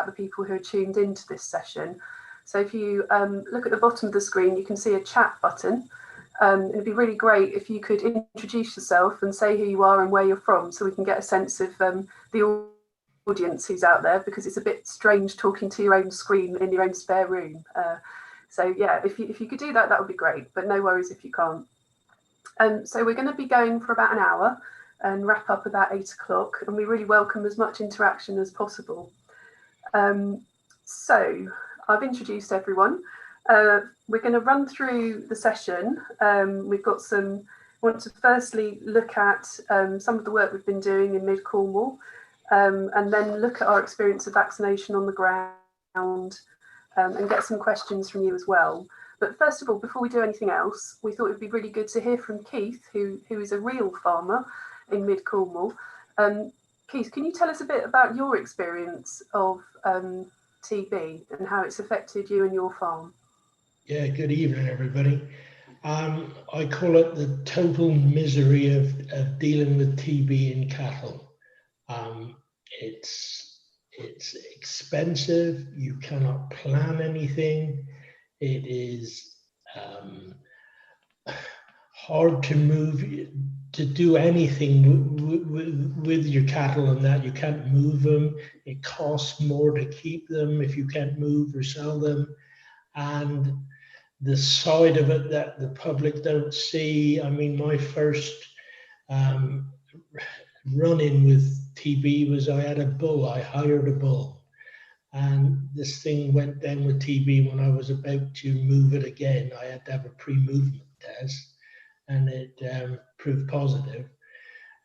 the people who are tuned into this session. So if you look at the bottom of the screen, you can see a chat button. It'd be really great if you could introduce yourself and say who you are and where you're from, so we can get a sense of the audience who's out there, because it's a bit strange talking to your own screen in your own spare room. So yeah, if you could do that, that would be great, but no worries if you can't. So we're going to be going for about an hour and wrap up about 8 o'clock, and we really welcome as much interaction as possible. So I've introduced everyone. We're going to run through the session. We've got want to firstly look at some of the work we've been doing in Mid Cornwall, and then look at our experience of vaccination on the ground, and get some questions from you as well. But first of all, before we do anything else, we thought it'd be really good to hear from Keith, who is a real farmer in Mid Cornwall. Keith, can you tell us a bit about your experience of TB and how it's affected you and your farm? Yeah, good evening, everybody. I call it the total misery of dealing with TB in cattle. It's expensive. You cannot plan anything. It is hard to move, to do anything with your cattle, and that you can't move them. It costs more to keep them if you can't move or sell them. And the side of it that the public don't see, I mean, my first run-in with TB was I had a bull. I hired a bull. And this thing went down with TB when I was about to move it again. I had to have a pre-movement test, and it proved positive.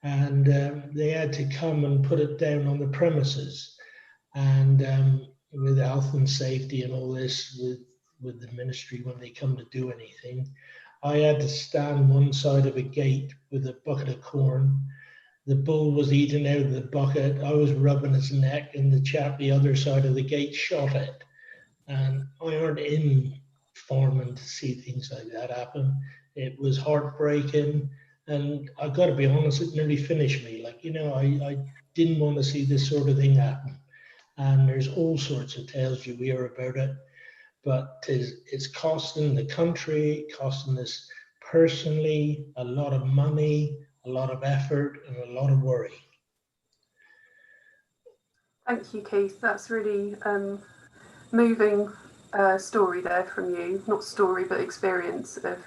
And they had to come and put it down on the premises. And with health and safety and all this, with the ministry, when they come to do anything, I had to stand one side of a gate with a bucket of corn. The bull was eating out of the bucket. I was rubbing his neck, and the chap the other side of the gate shot it. And I aren't in farming to see things like that happen. It was heartbreaking, and I got to be honest, it nearly finished me. Like, you know, I didn't want to see this sort of thing happen. And there's all sorts of tales you hear about it, but it's costing the country, costing us personally a lot of money, a lot of effort, and a lot of worry. Thank you, Keith. That's really moving story there from you. Not story, but experience of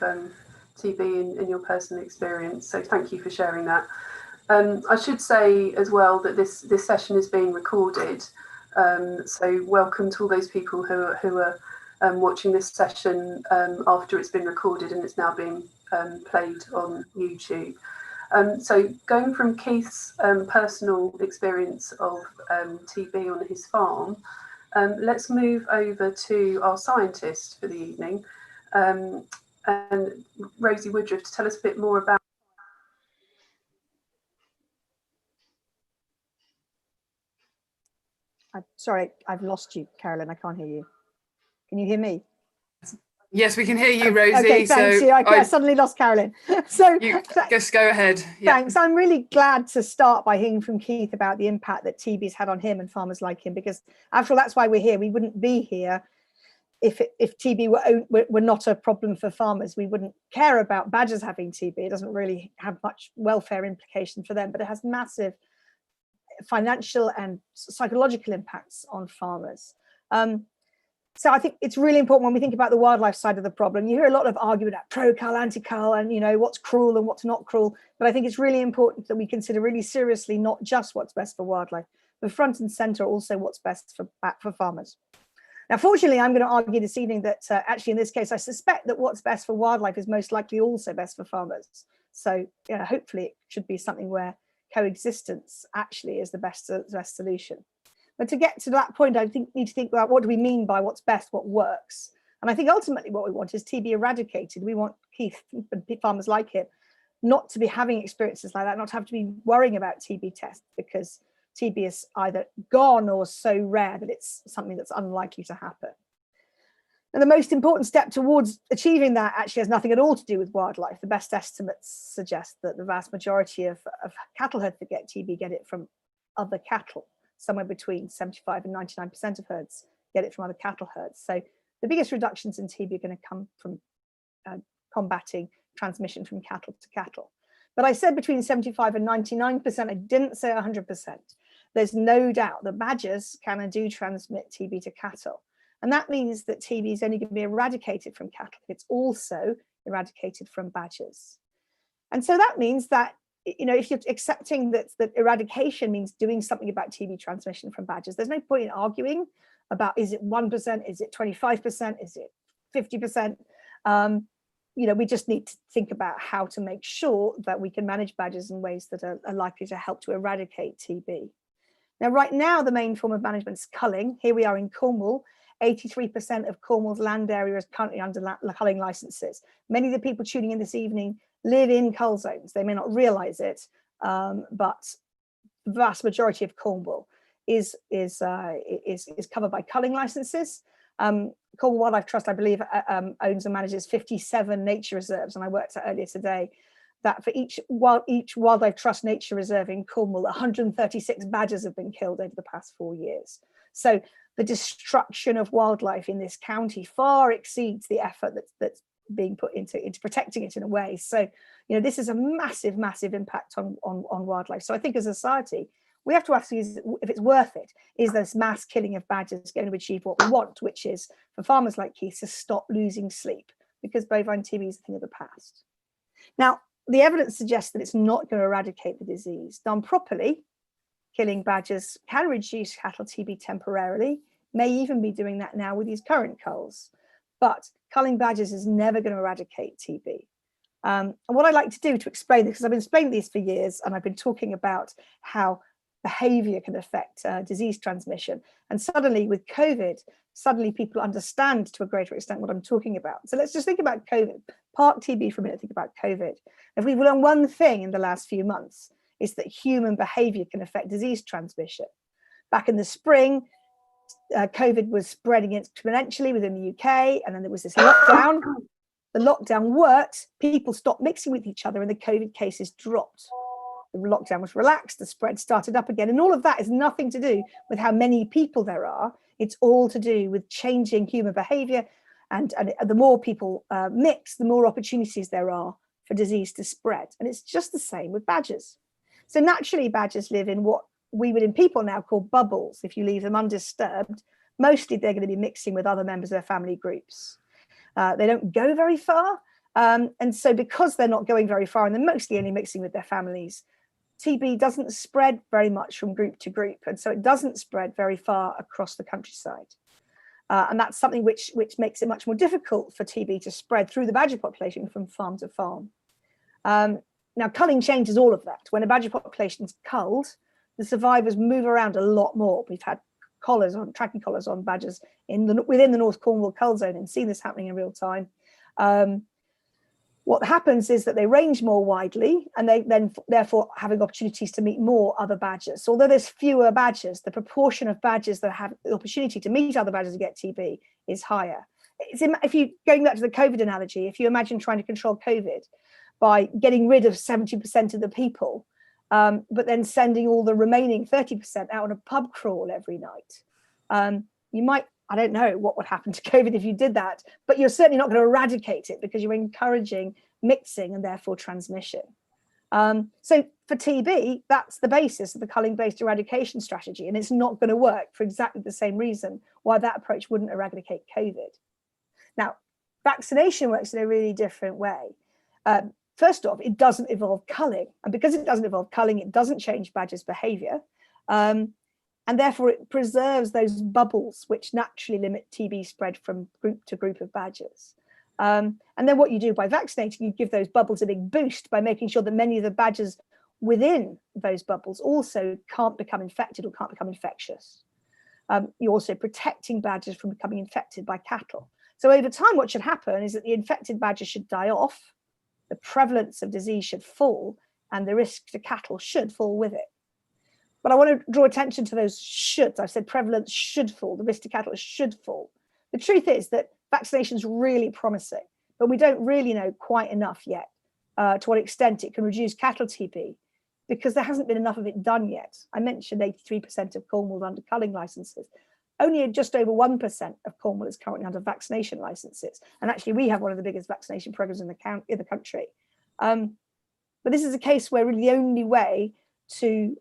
TB in your personal experience. So thank you for sharing that. I should say as well that this session is being recorded. So welcome to all those people who are watching this session after it's been recorded and it's now being played on YouTube. So going from Keith's personal experience of TB on his farm, let's move over to our scientist for the evening, and Rosie Woodruff, to tell us a bit more about. Sorry, I've lost you, Carolyn. I can't hear you. Can you hear me? Yes, we can hear you, Rosie. Okay, thanks. So I suddenly lost Carolyn. So you just go ahead. Thanks. Yeah. I'm really glad to start by hearing from Keith about the impact that TB's had on him and farmers like him, because after all, that's why we're here. We wouldn't be here if TB were not a problem for farmers. We wouldn't care about badgers having TB. It doesn't really have much welfare implication for them, but it has massive financial and psychological impacts on farmers. So I think it's really important when we think about the wildlife side of the problem. You hear a lot of argument about pro-cull, anti-cull, and what's cruel and what's not cruel. But I think it's really important that we consider really seriously not just what's best for wildlife, but front and centre also what's best for farmers. Now, fortunately, I'm going to argue this evening that actually in this case, I suspect that what's best for wildlife is most likely also best for farmers. So hopefully it should be something where coexistence actually is the best solution. But to get to that point, I think need to think about what do we mean by what's best, what works. And I think ultimately what we want is TB eradicated. We want Keith and farmers like him not to be having experiences like that, not to have to be worrying about TB tests, because TB is either gone or so rare that it's something that's unlikely to happen. And the most important step towards achieving that actually has nothing at all to do with wildlife. The best estimates suggest that the vast majority of cattle herds that get TB get it from other cattle. somewhere between 75 and 99% of herds get it from other cattle herds. So the biggest reductions in TB are going to come from combating transmission from cattle to cattle. But I said between 75 and 99%, I didn't say 100%. There's no doubt that badgers can and do transmit TB to cattle. And that means that TB is only going to be eradicated from cattle. It's also eradicated from badgers. And so that means that, if you're accepting that eradication means doing something about TB transmission from badgers, there's no point in arguing about, is it 1%, is it 25%, is it 50%? We just need to think about how to make sure that we can manage badgers in ways that are likely to help to eradicate TB. Now, right now, the main form of management is culling. Here we are in Cornwall. 83% of Cornwall's land area is currently under culling licenses. Many of the people tuning in this evening live in cull zones. They may not realize it, but the vast majority of Cornwall is covered by culling licenses. Cornwall Wildlife Trust, I believe, owns and manages 57 nature reserves, and I worked out earlier today that for each Wildlife Trust nature reserve in Cornwall, 136 badgers have been killed over the past 4 years. So the destruction of wildlife in this county far exceeds the effort that's being put into protecting it in a way. So, this is a massive, massive impact on wildlife. So I think as a society, we have to ask if it's worth it. Is this mass killing of badgers going to achieve what we want, which is for farmers like Keith to stop losing sleep, because bovine TB is a thing of the past. Now, the evidence suggests that it's not going to eradicate the disease. Done properly, killing badgers can reduce cattle TB temporarily, may even be doing that now with these current culls. But culling badgers is never going to eradicate TB. And what I like to do to explain this, because I've been explaining these for years, and I've been talking about how behavior can affect disease transmission. And suddenly with COVID, people understand to a greater extent what I'm talking about. So let's just think about COVID. Park TB for a minute, think about COVID. If we've learned one thing in the last few months, is that human behavior can affect disease transmission. Back in the spring, COVID was spreading exponentially within the UK, and then there was this lockdown. The lockdown worked, people stopped mixing with each other, and the COVID cases dropped. The lockdown was relaxed, the spread started up again, and all of that is nothing to do with how many people there are. It's all to do with changing human behavior, and the more people mix, the more opportunities there are for disease to spread. And it's just the same with badgers. So naturally, badgers live in what we would in people now call bubbles. If you leave them undisturbed, mostly they're going to be mixing with other members of their family groups. They don't go very far. And so because they're not going very far and they're mostly only mixing with their families, TB doesn't spread very much from group to group. And so it doesn't spread very far across the countryside. And that's something which makes it much more difficult for TB to spread through the badger population from farm to farm. Now, culling changes all of that. When a badger population is culled, the survivors move around a lot more. We've had tracking collars on badgers within the North Cornwall cull zone and seen this happening in real time. What happens is that they range more widely, and they then therefore having opportunities to meet more other badgers. So although there's fewer badgers, the proportion of badgers that have the opportunity to meet other badgers and get TB is higher. If you going back to the COVID analogy, if you imagine trying to control COVID by getting rid of 70% of the people, but then sending all the remaining 30% out on a pub crawl every night, you might, I don't know what would happen to COVID if you did that, but you're certainly not going to eradicate it because you're encouraging mixing and therefore transmission. So for TB, that's the basis of the culling-based eradication strategy, and it's not going to work for exactly the same reason why that approach wouldn't eradicate COVID. Now, vaccination works in a really different way. First off, it doesn't involve culling, and because it doesn't involve culling, it doesn't change badgers' behaviour. And therefore it preserves those bubbles which naturally limit TB spread from group to group of badgers. And then what you do by vaccinating, you give those bubbles a big boost by making sure that many of the badgers within those bubbles also can't become infected or can't become infectious. You're also protecting badgers from becoming infected by cattle. So over time, what should happen is that the infected badgers should die off, the prevalence of disease should fall, and the risk to cattle should fall with it. But I want to draw attention to those shoulds. I've said prevalence should fall, the risk to cattle should fall. The truth is that vaccination is really promising, but we don't really know quite enough yet to what extent it can reduce cattle TB. because there hasn't been enough of it done yet. I mentioned 83% of Cornwall under culling licenses. Only just over 1% of Cornwall is currently under vaccination licenses. And actually, we have one of the biggest vaccination programs in the country. But this is a case where really the only way to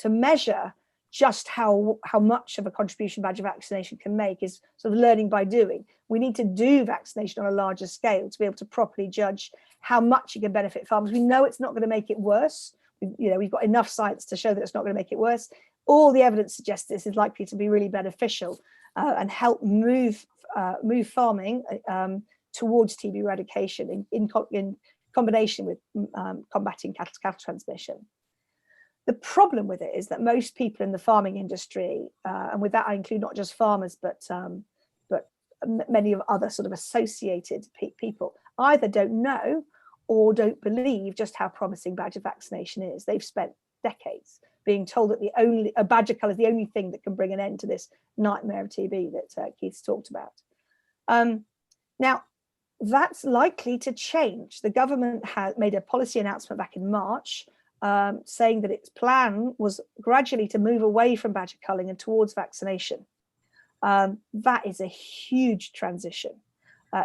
measure just how much of a contribution Badger vaccination can make is sort of learning by doing. We need to do vaccination on a larger scale to be able to properly judge how much it can benefit farmers. We know it's not going to make it worse. We've got enough science to show that it's not going to make it worse. All the evidence suggests this is likely to be really beneficial and help move farming towards TB eradication in combination with combating cattle transmission. The problem with it is that most people in the farming industry, and with that I include not just farmers, but many of other sort of associated people, either don't know or don't believe just how promising Badger vaccination is. They've spent decades being told that a Badger cull is the only thing that can bring an end to this nightmare of TB that Keith's talked about. Now, that's likely to change. The government has made a policy announcement back in March saying that its plan was gradually to move away from Badger culling and towards vaccination. That is a huge transition.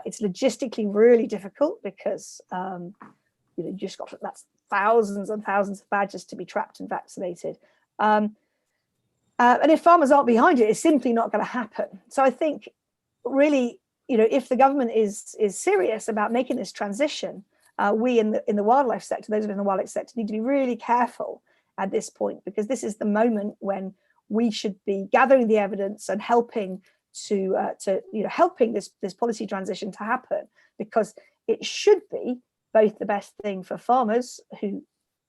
It's logistically really difficult because you just got that's thousands and thousands of badgers to be trapped and vaccinated. And if farmers aren't behind it, it's simply not going to happen. So I think really, if the government is serious about making this transition, we in the wildlife sector, those in the wildlife sector, need to be really careful at this point, because this is the moment when we should be gathering the evidence and helping helping this policy transition to happen, because it should be both the best thing for farmers who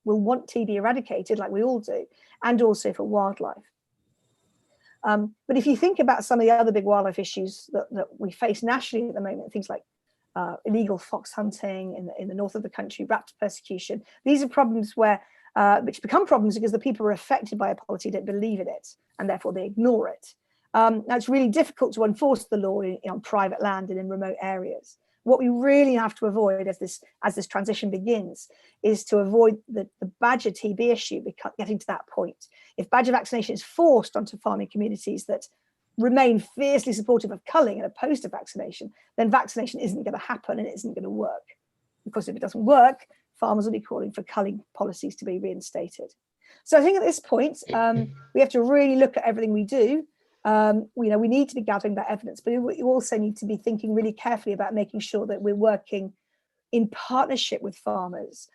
will want TB eradicated, like we all do, and also for wildlife. But if you think about some of the other big wildlife issues that we face nationally at the moment, things like illegal fox hunting in the north of the country, raptor persecution, these are problems which become problems because the people who are affected by a policy don't believe in it, and therefore they ignore it. Now it's really difficult to enforce the law on private land and in remote areas. What we really have to avoid as this transition begins is to avoid the Badger TB issue getting to that point. If Badger vaccination is forced onto farming communities that remain fiercely supportive of culling and opposed to vaccination, then vaccination isn't going to happen and it isn't going to work. Because if it doesn't work, farmers will be calling for culling policies to be reinstated. So I think at this point, we have to really look at everything we do. We need to be gathering that evidence, but you also need to be thinking really carefully about making sure that we're working in partnership with farmers,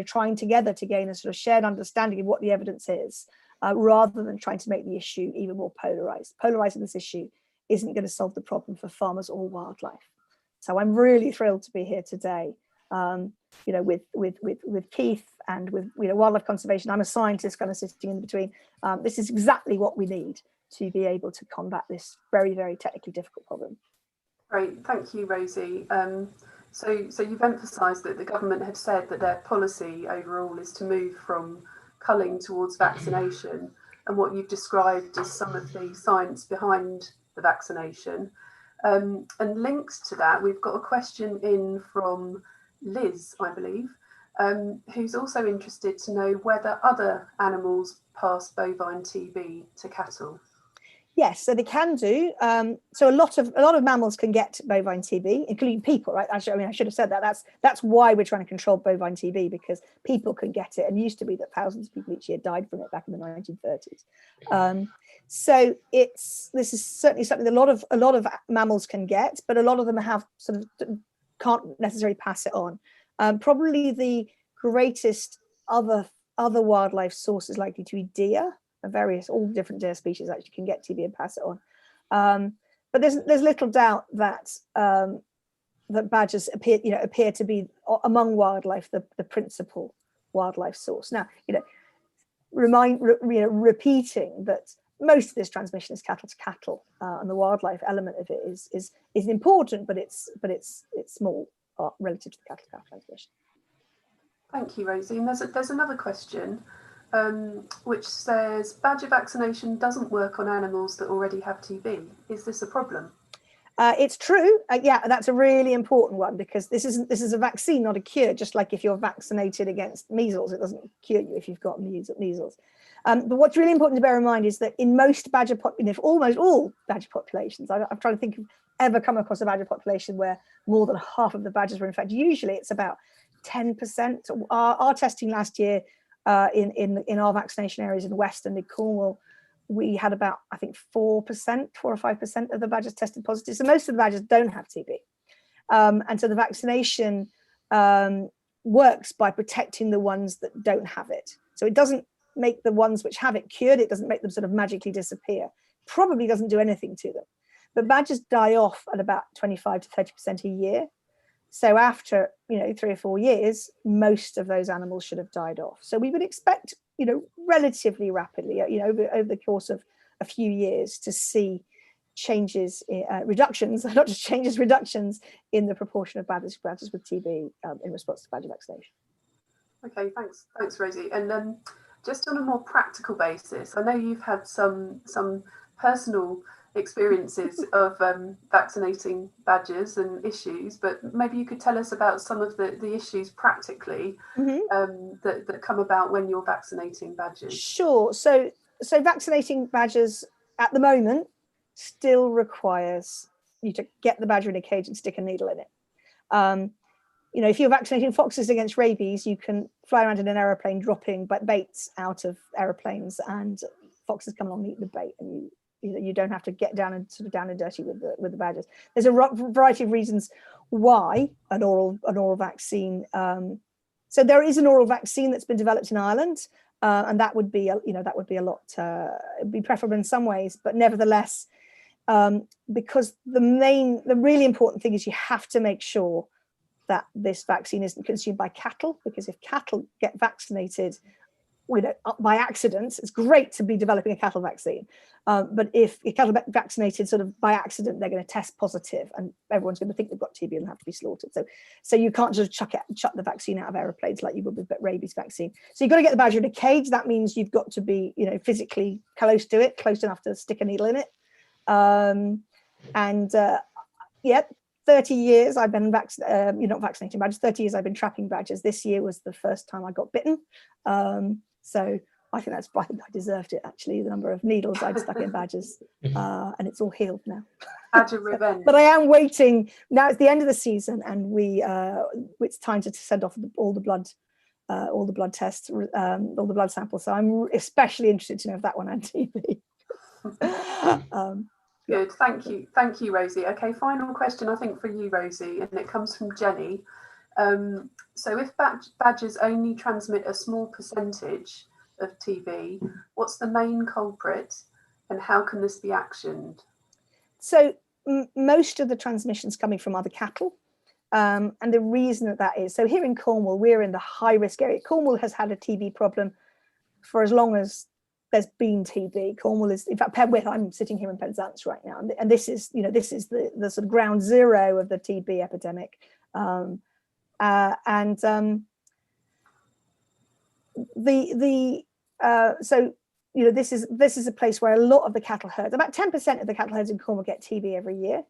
trying together to gain a sort of shared understanding of what the evidence is, rather than trying to make the issue even more polarized. Polarizing this issue isn't going to solve the problem for farmers or wildlife. So I'm really thrilled to be here today, with Keith and with wildlife conservation. I'm a scientist kind of sitting in between. This is exactly what we need to be able to combat this very, very technically difficult problem. Great, thank you, Rosie. So you've emphasised that the government have said that their policy overall is to move from culling towards vaccination, and what you've described as some of the science behind the vaccination. And linked to that, we've got a question in from Liz, I believe, who's also interested to know whether other animals pass bovine TB to cattle. Yes, so they can do. So a lot of mammals can get bovine TB, including people, right? Actually, I should have said that. That's why we're trying to control bovine TB, because people can get it, and it used to be that thousands of people each year died from it back in the 1930s. So this is certainly something that a lot of mammals can get, but a lot of them can't necessarily pass it on. Probably the greatest other wildlife source is likely to be deer. All different deer species actually can get TB and pass it on, but there's little doubt that badgers appear to be among wildlife the principal wildlife source. Now, repeating that most of this transmission is cattle to cattle, and the wildlife element of it is important, but it's small relative to the cattle to cattle transmission. Thank you, Rosie. And there's another question. Which says Badger vaccination doesn't work on animals that already have TB. Is this a problem? It's true. Yeah, that's a really important one, because this is a vaccine, not a cure. Just like if you're vaccinated against measles, it doesn't cure you if you've got measles. But what's really important to bear in mind is that in most badger almost all badger populations, I'm trying to think of ever come across a badger population where more than half of the badgers were infected. Usually it's about 10%. Our testing last year in our vaccination areas in West and Mid Cornwall, we had about, I think, 4 or 5% of the badgers tested positive. So most of the badgers don't have TB. And so the vaccination works by protecting the ones that don't have it. So it doesn't make the ones which have it cured. It doesn't make them sort of magically disappear. Probably doesn't do anything to them. But badgers die off at about 25 to 30% a year. So after 3 or 4 years, most of those animals should have died off. So we would expect, relatively rapidly, over the course of a few years, to see changes, reductions, not just changes, reductions in the proportion of badgers with TB in response to badger vaccination. Okay, thanks, Rosie. And just on a more practical basis, I know you've had some personal experiences of vaccinating badgers and issues, but maybe you could tell us about some of the issues practically that come about when you're vaccinating badgers. Sure. So vaccinating badgers at the moment still requires you to get the badger in a cage and stick a needle in it. If you're vaccinating foxes against rabies, you can fly around in an aeroplane dropping baits out of aeroplanes, and foxes come along and eat the bait, and you don't have to get down and dirty with the badgers. There's a variety of reasons why an oral vaccine. So there is an oral vaccine that's been developed in Ireland, and that would be a lot. It'd be preferable in some ways, but nevertheless, because the really important thing is you have to make sure that this vaccine isn't consumed by cattle, because if cattle get vaccinated by accident, it's great to be developing a cattle vaccine. But if cattle are vaccinated sort of by accident, they're going to test positive, and everyone's going to think they've got TB and have to be slaughtered. So you can't just chuck the vaccine out of aeroplanes like you would with rabies vaccine. So you've got to get the badger in a cage. That means you've got to be, physically close to it, close enough to stick a needle in it. 30 years I've been not vaccinating badgers. 30 years I've been trapping badgers. This year was the first time I got bitten. So I think I deserved it, actually, the number of needles I'd stuck in badgers, and it's all healed now. Badger revenge. But I am waiting. Now it's the end of the season, and it's time to send off all the blood tests, all the blood samples. So I'm especially interested to know if that one had TB. Good, thank you, Rosie. Okay, final question, I think, for you, Rosie, and it comes from Jenny. So if badgers only transmit a small percentage of TB, what's the main culprit, and how can this be actioned? So most of the transmission's coming from other cattle, and the reason that is, so here in Cornwall, we're in the high risk area. Cornwall has had a TB problem for as long as there's been TB. Cornwall is, in fact, I'm sitting here in Penzance right now, and this is the sort of ground zero of the TB epidemic. This is a place where a lot of the cattle herds, about 10% of the cattle herds in Cornwall, get TB every year,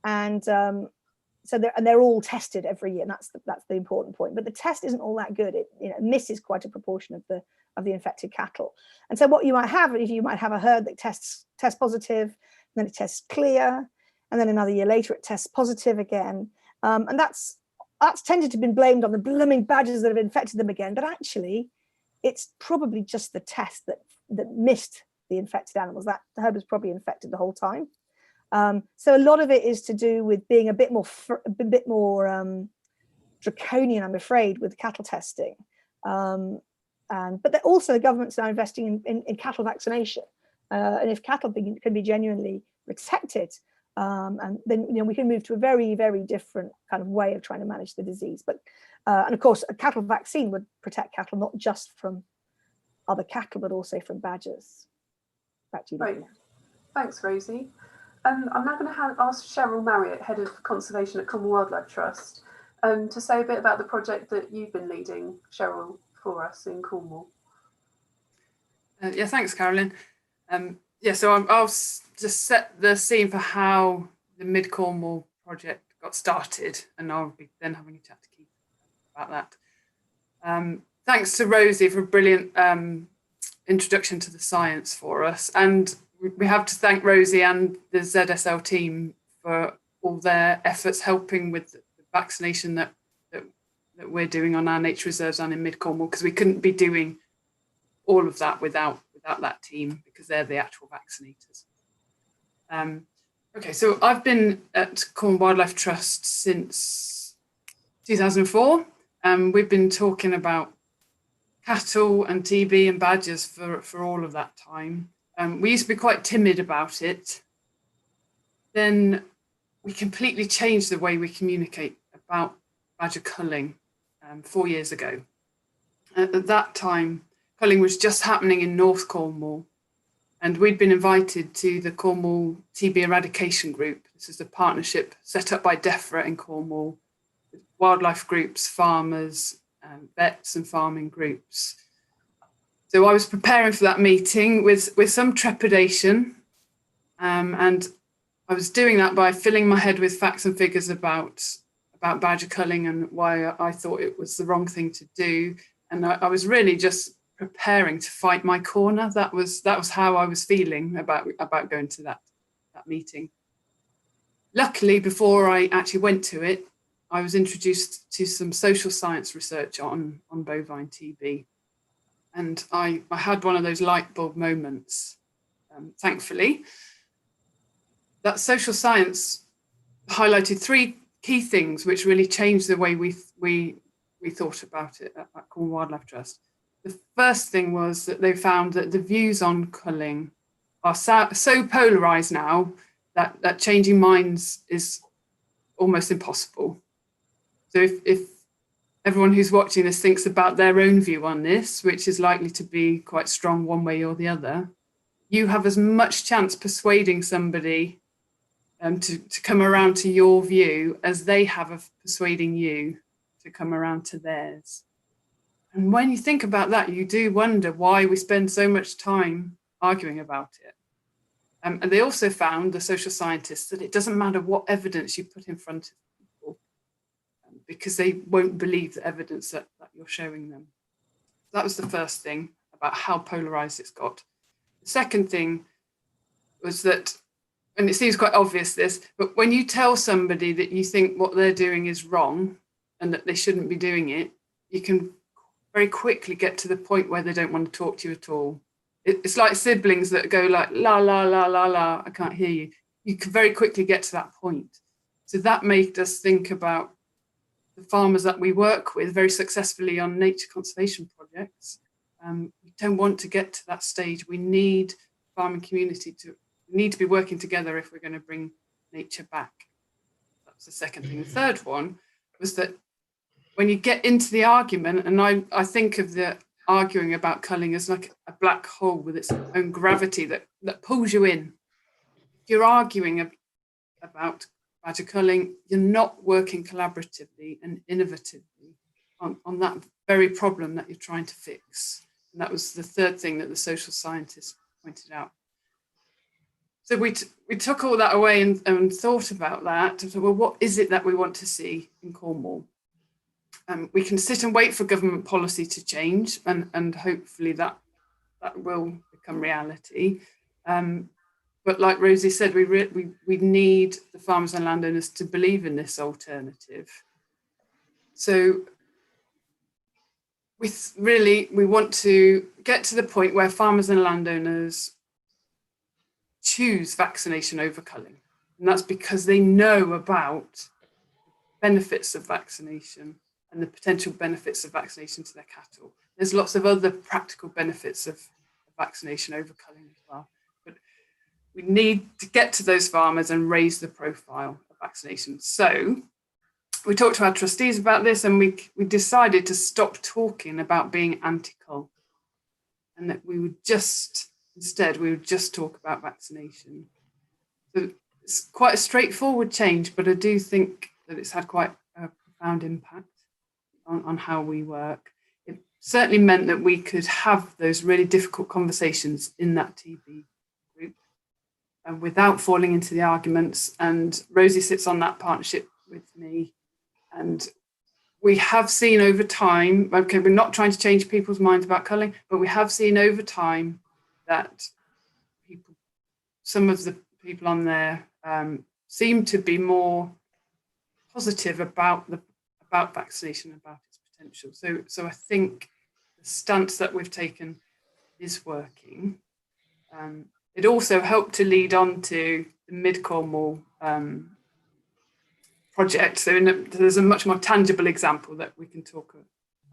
and they're all tested every year, and that's the important point. But the test isn't all that good. It misses quite a proportion of the infected cattle. And so what you might have a herd that tests positive, and then it tests clear, and then another year later it tests positive again, and that's tended to have been blamed on the blooming badgers that have infected them again. But actually, it's probably just the test that missed the infected animals. That herd was probably infected the whole time. So a lot of it is to do with being a bit more draconian, I'm afraid, with cattle testing. But also the government's now investing in cattle vaccination. And if cattle can be genuinely protected, and then we can move to a very, very different kind of way of trying to manage the disease. But and of course, a cattle vaccine would protect cattle not just from other cattle, but also from badgers. Back to you. Right. Thanks, Rosie. I'm now going to ask Cheryl Marriott, Head of Conservation at Cornwall Wildlife Trust, to say a bit about the project that you've been leading, Cheryl, for us in Cornwall. Yeah, thanks, Carolyn. So I'll just set the scene for how the Mid Cornwall project got started, and I'll be then having a chat to Keith about that. Thanks to Rosie for a brilliant introduction to the science for us, and we have to thank Rosie and the ZSL team for all their efforts helping with the vaccination that we're doing on our nature reserves and in Mid Cornwall, because we couldn't be doing all of that without that team, because they're the actual vaccinators. Okay, so I've been at Cornwall Wildlife Trust since 2004. We've been talking about cattle and TB and badgers for all of that time. We used to be quite timid about it. Then we completely changed the way we communicate about badger culling 4 years ago. At that time, culling was just happening in North Cornwall, and we'd been invited to the Cornwall TB eradication group. This is a partnership set up by DEFRA in Cornwall, with wildlife groups, farmers, vets and farming groups. So I was preparing for that meeting with some trepidation, and I was doing that by filling my head with facts and figures about badger culling and why I thought it was the wrong thing to do. And I was really just preparing to fight my corner. That was how I was feeling about going to that meeting. Luckily, before I actually went to it, I was introduced to some social science research on bovine TB. And I had one of those light bulb moments, thankfully. That social science highlighted 3 key things which really changed the way we thought about it at Cornwall Wildlife Trust. The first thing was that they found that the views on culling are so polarised now that changing minds is almost impossible. So if everyone who's watching this thinks about their own view on this, which is likely to be quite strong one way or the other, you have as much chance persuading somebody to come around to your view as they have of persuading you to come around to theirs. And when you think about that, you do wonder why we spend so much time arguing about it. And they also found, the social scientists, that it doesn't matter what evidence you put in front of people, because they won't believe the evidence that you're showing them. That was the first thing about how polarized it's got. The second thing was that, and it seems quite obvious this, but when you tell somebody that you think what they're doing is wrong and that they shouldn't be doing it, you can very quickly get to the point where they don't want to talk to you at all. It's like siblings that go like, la, la, la, la, la, I can't hear you. You can very quickly get to that point. So that made us think about the farmers that we work with very successfully on nature conservation projects. We don't want to get to that stage. We need farming community to be working together if we're going to bring nature back. That's the second thing. The third one was that when you get into the argument, and I think of the arguing about culling as like a black hole with its own gravity that pulls you in. If you're arguing about badger culling, you're not working collaboratively and innovatively on that very problem that you're trying to fix. And that was the third thing that the social scientists pointed out. So we took all that away and thought about that. So, well, what is it that we want to see in Cornwall? We can sit and wait for government policy to change, and hopefully that will become reality. But like Rosie said, we need the farmers and landowners to believe in this alternative. So we want to get to the point where farmers and landowners choose vaccination over culling. And that's because they know about benefits of vaccination and the potential benefits of vaccination to their cattle. There's lots of other practical benefits of vaccination over culling as well. But we need to get to those farmers and raise the profile of vaccination. So we talked to our trustees about this, and we decided to stop talking about being anti-cull, and that we would just talk about vaccination. So it's quite a straightforward change, but I do think that it's had quite a profound impact on how we work. It certainly meant that we could have those really difficult conversations in that TB group. without falling into the arguments. And Rosie sits on that partnership with me. And we have seen over time, okay, we're not trying to change people's minds about culling, but we have seen over time that some of the people on there seem to be more positive about vaccination, about its potential. So I think the stance that we've taken is working. It also helped to lead on to the Mid Cornwall project. So there's a much more tangible example that we can talk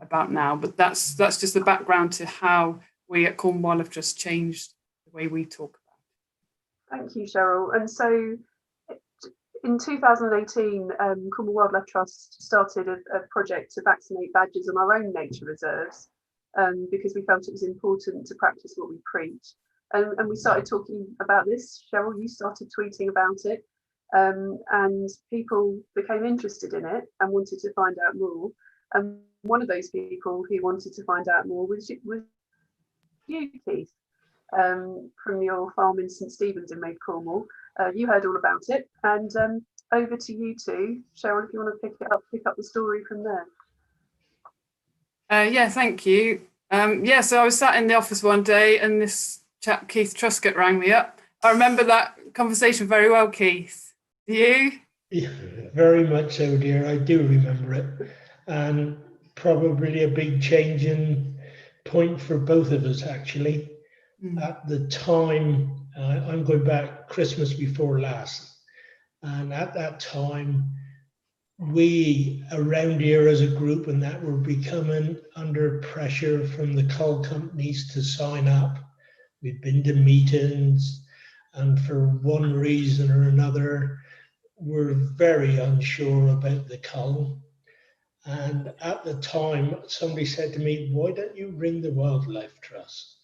about now. But that's just the background to how we at Cornwall Wildlife Trust changed the way we talk about it. Thank you, Cheryl. And so in 2018, Cornwall Wildlife Trust started a project to vaccinate badgers on our own nature reserves because we felt it was important to practice what we preach. And we started talking about this. Cheryl, you started tweeting about it, and people became interested in it and wanted to find out more. And one of those people who wanted to find out more was you, Keith, from your farm in St Stephen's in Mid Cornwall. You heard all about it, and over to you two. Cheryl, if you want to pick up the story from there. Yeah, thank you. So I was sat in the office one day and this chap, Keith Truscott, rang me up. I remember that conversation very well, Keith. Do you? Yeah, very much so, dear. I do remember it. And probably a big changing point for both of us, actually. At the time, I'm going back Christmas before last. And at that time, we around here as a group and that were becoming under pressure from the cull companies to sign up. We'd been to meetings, and for one reason or another, we're very unsure about the cull. And at the time, somebody said to me, why don't you ring the Wildlife Trust?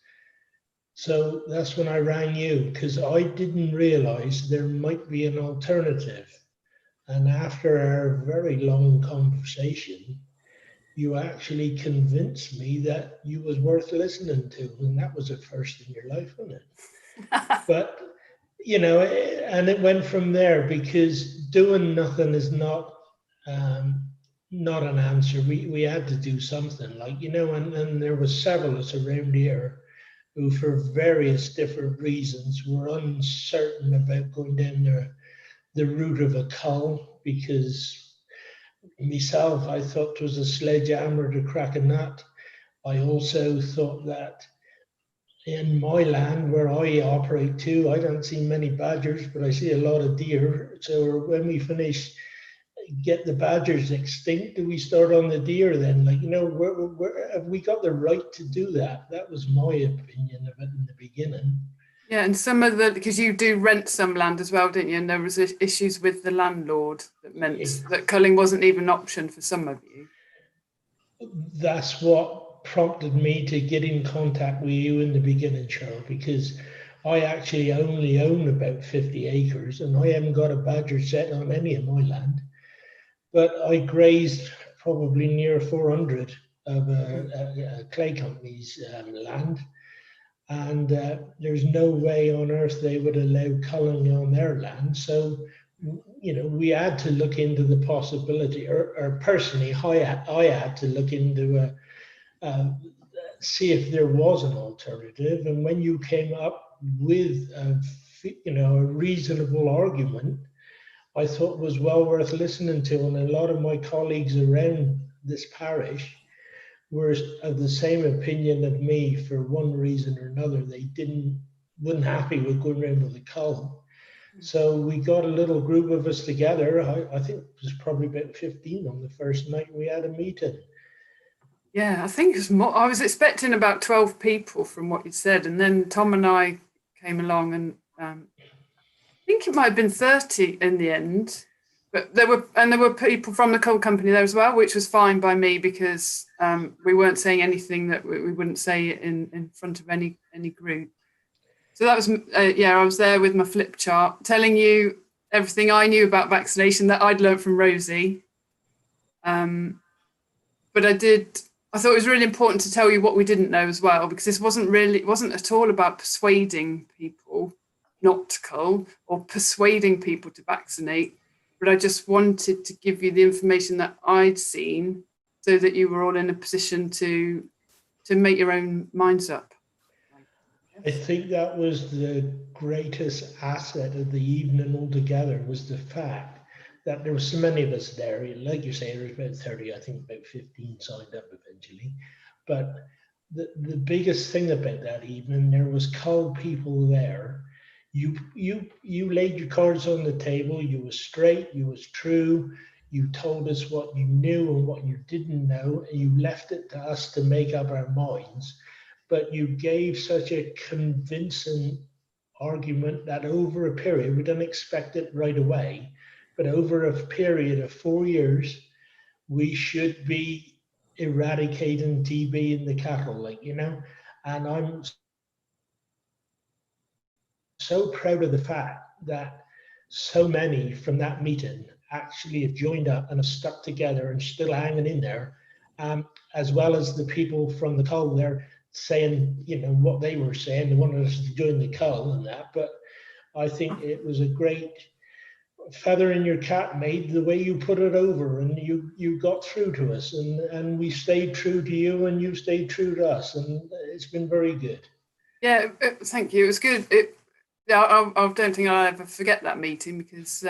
So that's when I rang you, because I didn't realize there might be an alternative. And after our very long conversation, you actually convinced me that you was worth listening to. And that was a first in your life, wasn't it? But, you know, and it went from there, because doing nothing is not an answer. We had to do something, like, you know, and there was several of us around here who for various different reasons were uncertain about going down the route of a cull, because myself, I thought it was a sledgehammer to crack a nut. I also thought that in my land where I operate too, I don't see many badgers, but I see a lot of deer. So when we finish, get the badgers extinct, do we start on the deer then? Like, you know, where have we got the right to do that? That was my opinion of it in the beginning. Yeah, and some of the, because you do rent some land as well, didn't you? And there was issues with the landlord that meant that culling wasn't even an option for some of you. That's what prompted me to get in contact with you in the beginning, Cheryl, because I actually only own about 50 acres and I haven't got a badger set on any of my land. But I grazed probably near 400 of a clay company's land. And there's no way on earth they would allow culling on their land. So, you know, we had to look into the possibility, or personally, I had to look into see if there was an alternative. And when you came up with a reasonable argument, I thought was well worth listening to. And a lot of my colleagues around this parish were of the same opinion of me for one reason or another. They weren't happy with going around with the cull. So we got a little group of us together. I think it was probably about 15 on the first night we had a meeting. Yeah, I think it was more. I was expecting about 12 people from what you said. And then Tom and I came along and I think it might have been 30 in the end. But there were people from the coal company there as well, which was fine by me, because we weren't saying anything that we wouldn't say in front of any group. So that was I was there with my flip chart, telling you everything I knew about vaccination that I'd learned from Rosie. But I thought it was really important to tell you what we didn't know as well, because this wasn't at all about persuading people. not to cull or persuading people to vaccinate, but I just wanted to give you the information that I'd seen so that you were all in a position to make your own minds up. I think that was the greatest asset of the evening altogether, was the fact that there were so many of us there. Like you say, there was about 30, I think about 15 signed up eventually. But the biggest thing about that evening, there was cull people there. You laid your cards on the table. You was straight, you was true. You told us what you knew and what you didn't know, and you left it to us to make up our minds. But you gave such a convincing argument that over a period, we didn't expect it right away, but over a period of 4 years, we should be eradicating TB in the cattle, like, you know. And I'm so proud of the fact that so many from that meeting actually have joined up and have stuck together and still hanging in there, as well as the people from the cull there saying, you know, what they were saying. They wanted us to join the cull and that, but I think it was a great feather in your cap, mate, the way you put it over, and you got through to us, and we stayed true to you, and you stayed true to us, and it's been very good. Yeah, thank you. It was good. I don't think I'll ever forget that meeting, because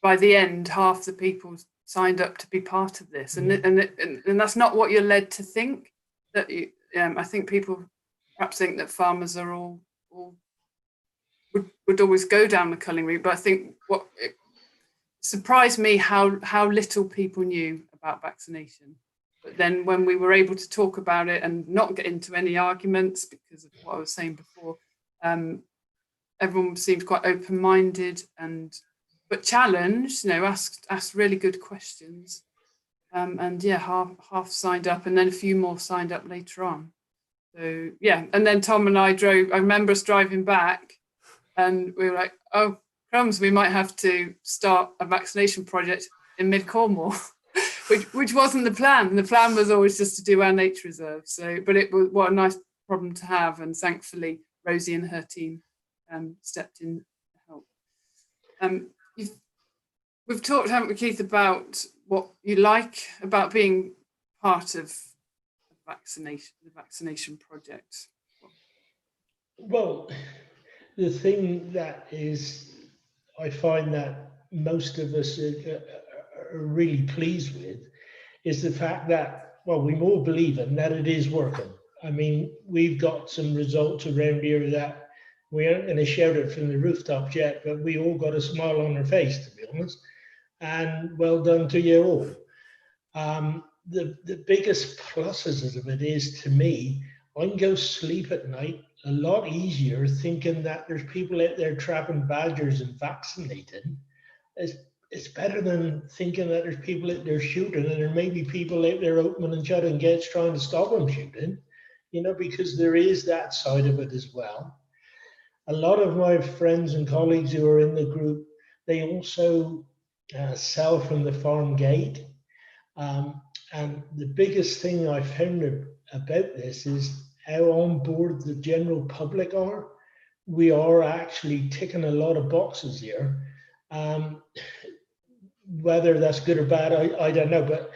by the end, half the people signed up to be part of this, and that's not what you're led to think. That I think people perhaps think that farmers are all would always go down the culling route, but I think what it surprised me how little people knew about vaccination. But then when we were able to talk about it and not get into any arguments because of what I was saying before, everyone seemed quite open-minded but challenged, you know, asked really good questions. And yeah, half signed up, and then a few more signed up later on. So yeah, and then Tom and I remember us driving back, and we were like, oh, crumbs, we might have to start a vaccination project in Mid Cornwall, which wasn't the plan. The plan was always just to do our nature reserve. So, but it was, what a nice problem to have, and thankfully Rosie and her team stepped in to help. We've talked, haven't we, Keith, about what you like about being part of the vaccination project. Well, the thing that is, I find that most of us are really pleased with, is the fact that, well, we all believe in that it is working. I mean, we've got some results around here that we aren't going to shout it from the rooftops yet, but we all got a smile on our face, to be honest. And well done to you all. The biggest pluses of it is, to me, I can go sleep at night a lot easier thinking that there's people out there trapping badgers and vaccinating. It's better than thinking that there's people out there shooting, and there may be people out there opening and shutting gates trying to stop them shooting, you know, because there is that side of it as well. A lot of my friends and colleagues who are in the group, they also sell from the farm gate. And the biggest thing I found about this is how on board the general public are. We are actually ticking a lot of boxes here. Whether that's good or bad, I don't know, but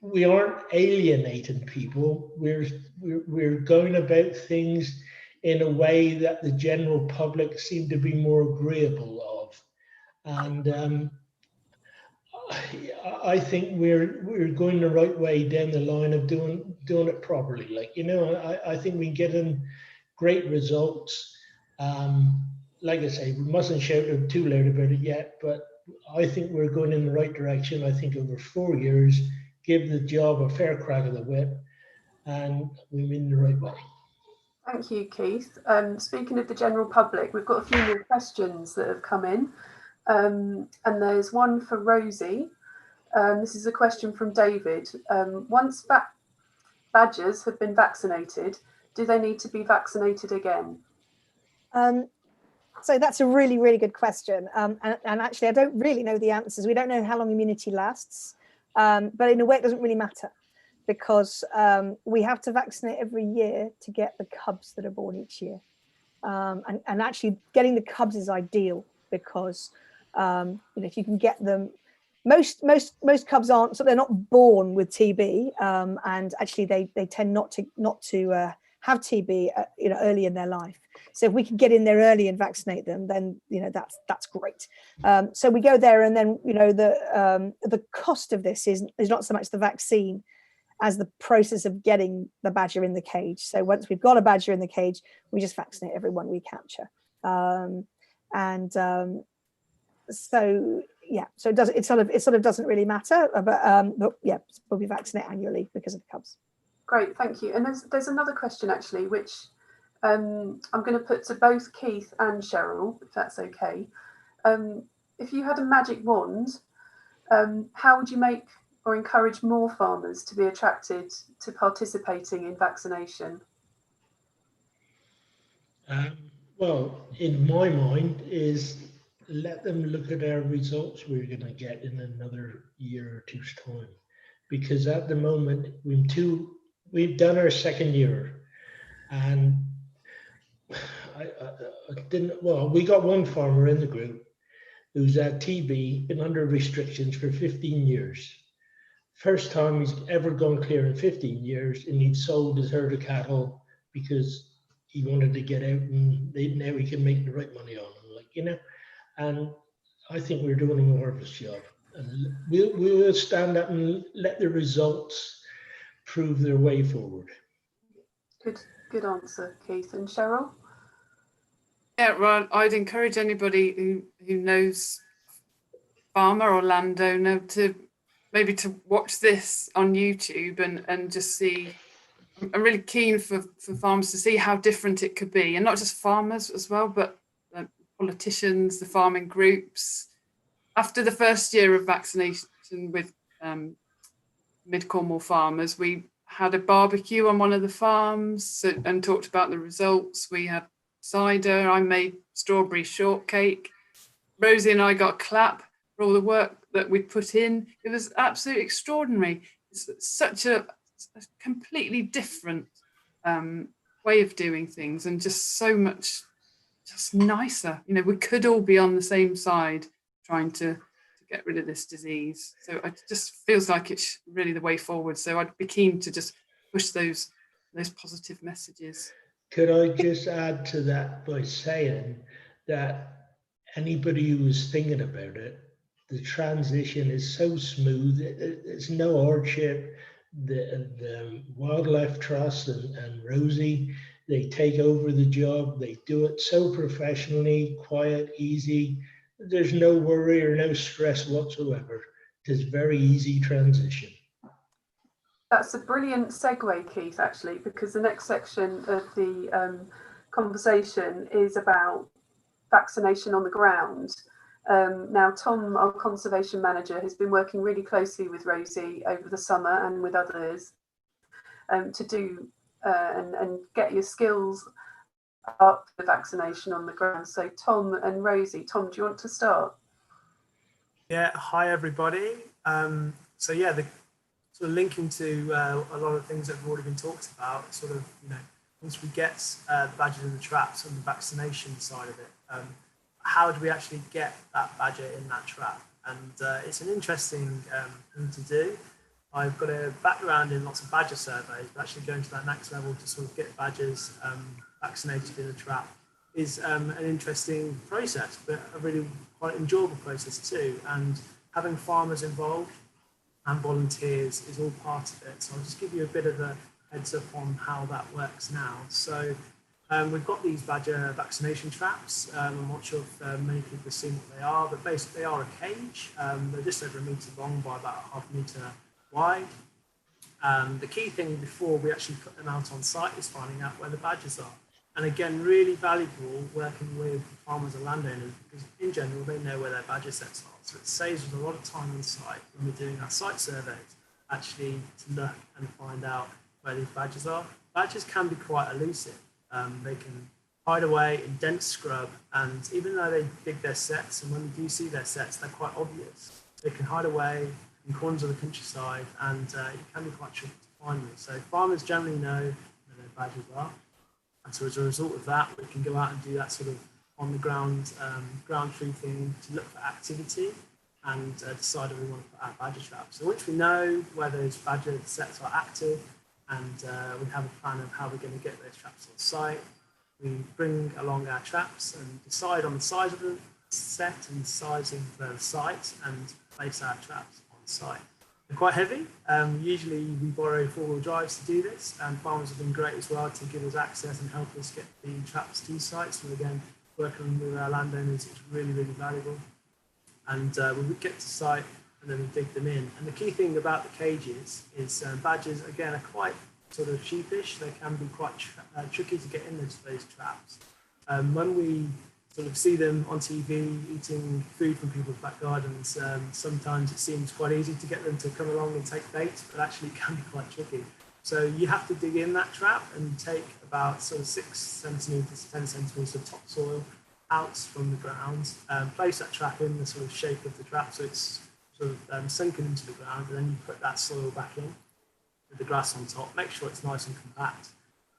we aren't alienating people. We're going about things in a way that the general public seem to be more agreeable of. And I think we're going the right way down the line of doing it properly. Like, you know, I think we get in great results. Like I say, we mustn't shout too loud about it yet, but I think we're going in the right direction. I think over 4 years, give the job a fair crack of the whip, and we're in the right way. Thank you, Keith. Speaking of the general public, we've got a few more questions that have come in. And there's one for Rosie. This is a question from David. Once badgers have been vaccinated, do they need to be vaccinated again? So that's a really, really good question. And actually, I don't really know the answers. We don't know how long immunity lasts. But in a way, it doesn't really matter, because we have to vaccinate every year to get the cubs that are born each year. And actually getting the cubs is ideal because if you can get them, most cubs aren't, so they're not born with TB, and actually they tend not to have TB early in their life. So if we can get in there early and vaccinate them, then that's great. So we go there, and then the cost of this is not so much the vaccine as the process of getting the badger in the cage. So once we've got a badger in the cage, we just vaccinate everyone we capture. So yeah, so it sort of doesn't really matter, but yeah, we'll be vaccinate annually because of the cubs. Great, thank you. And there's another question actually, which I'm going to put to both Keith and Cheryl, if that's okay. If you had a magic wand, how would you make or encourage more farmers to be attracted to participating in vaccination? Well, in my mind is let them look at our results we're going to get in another year or two's time. Because at the moment, we've done our second year, and we got one farmer in the group who's had TB, been under restrictions for 15 years. First time he's ever gone clear in 15 years, and he'd sold his herd of cattle because he wanted to get out, and now he can make the right money on them, and I think we're doing a marvelous job. And we'll stand up and let the results prove their way forward. Good answer, Keith. And Cheryl? Yeah, well, I'd encourage anybody who knows farmer or landowner to maybe to watch this on YouTube and just see. I'm really keen for farmers to see how different it could be, and not just farmers as well, but politicians, the farming groups. After the first year of vaccination with Mid Cornwall farmers, we had a barbecue on one of the farms and talked about the results. We had cider. I made strawberry shortcake. Rosie and I got a clap for all the work that we put in. It was absolutely extraordinary. It's such a completely different way of doing things, and just so much just nicer. We could all be on the same side trying to get rid of this disease. So it just feels like it's really the way forward. So I'd be keen to just push those positive messages. Could I just add to that by saying that anybody who was thinking about it, the transition is so smooth, it's no hardship. The Wildlife Trust and Rosie, they take over the job. They do it so professionally, quiet, easy. There's no worry or no stress whatsoever. It's very easy transition. That's a brilliant segue, Keith, actually, because the next section of the conversation is about vaccination on the ground. Now, Tom, our conservation manager, has been working really closely with Rosie over the summer and with others to do and get your skills up for vaccination on the ground. So Tom and Rosie, Tom, do you want to start? Yeah, hi everybody. So yeah, sort of linking to a lot of things that have already been talked about, sort of, once we get the badgers in the traps and the vaccination side of it, how do we actually get that badger in that trap? And it's an interesting thing to do. I've got a background in lots of badger surveys, but actually going to that next level to sort of get badgers vaccinated in a trap is an interesting process, but a really quite enjoyable process too. And having farmers involved and volunteers is all part of it. So I'll just give you a bit of a heads up on how that works now. So we've got these badger vaccination traps. I'm not sure if many people have seen what they are, but basically they are a cage. They're just over 1 metre long by about 1/2 metre wide. The key thing before we actually put them out on site is finding out where the badgers are. And again, really valuable working with farmers and landowners, because in general, they know where their badger sets are. So it saves us a lot of time on site when we're doing our site surveys, actually to look and find out where these badgers are. Badgers can be quite elusive. They can hide away in dense scrub, and even though they dig their sets, and when we do see their sets, they're quite obvious. They can hide away in corners of the countryside, and it can be quite tricky to find them. So farmers generally know where their badgers are. And so as a result of that, we can go out and do that sort of on the ground, ground truthing to look for activity and decide if we want to put out badger traps. So once we know where those badger sets are active and we have a plan of how we're going to get those traps on site, we bring along our traps and decide on the size of the set and the size of the site and place our traps on site. They're quite heavy. Usually we borrow 4-wheel drives to do this, and farmers have been great as well to give us access and help us get the traps to sites. So again, working with our landowners is really, really valuable. And when we get to site and then we dig them in. And the key thing about the cages is badgers, again, are quite sort of sheepish. They can be quite tricky to get into those traps. When we sort of see them on TV eating food from people's back gardens, sometimes it seems quite easy to get them to come along and take bait, but actually it can be quite tricky. So you have to dig in that trap and take about sort of 6 centimetres to 10 centimetres of topsoil out from the ground, place that trap in the sort of shape of the trap so it's sort of sunken into the ground, and then you put that soil back in with the grass on top, make sure it's nice and compact,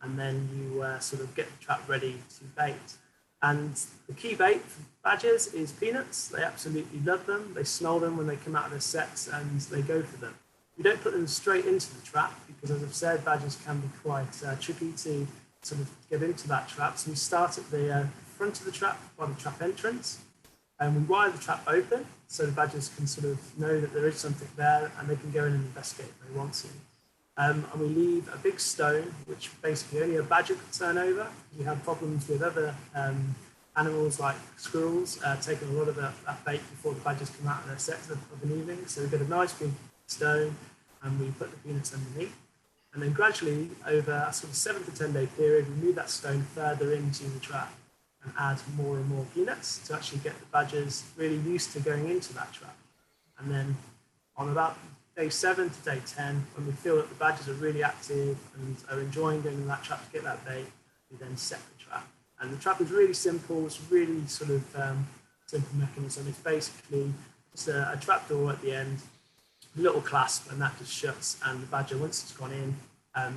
and then you sort of get the trap ready to bait. And the key bait for badgers is peanuts. They absolutely love them. They smell them when they come out of their sets and they go for them. We don't put them straight into the trap because, as I've said, badgers can be quite tricky to sort of get into that trap. So we start at the front of the trap by the trap entrance, and we wire the trap open so the badgers can sort of know that there is something there and they can go in and investigate if they want to. And we leave a big stone, which basically only a badger could turn over. We have problems with other animals like squirrels taking a lot of that bait before the badgers come out of their sets of an evening. So we've got a nice big stone and we put the peanuts underneath. And then gradually, over a sort of 7 to 10 day period, we move that stone further into the trap and add more and more peanuts to actually get the badgers really used to going into that trap. And then on about day 7 to day 10, when we feel that the badgers are really active and are enjoying going in that trap to get that bait, we then set the trap. And the trap is really simple. It's really sort of simple mechanism. It's basically just a trap door at the end, a little clasp, and that just shuts. And the badger, once it's gone in,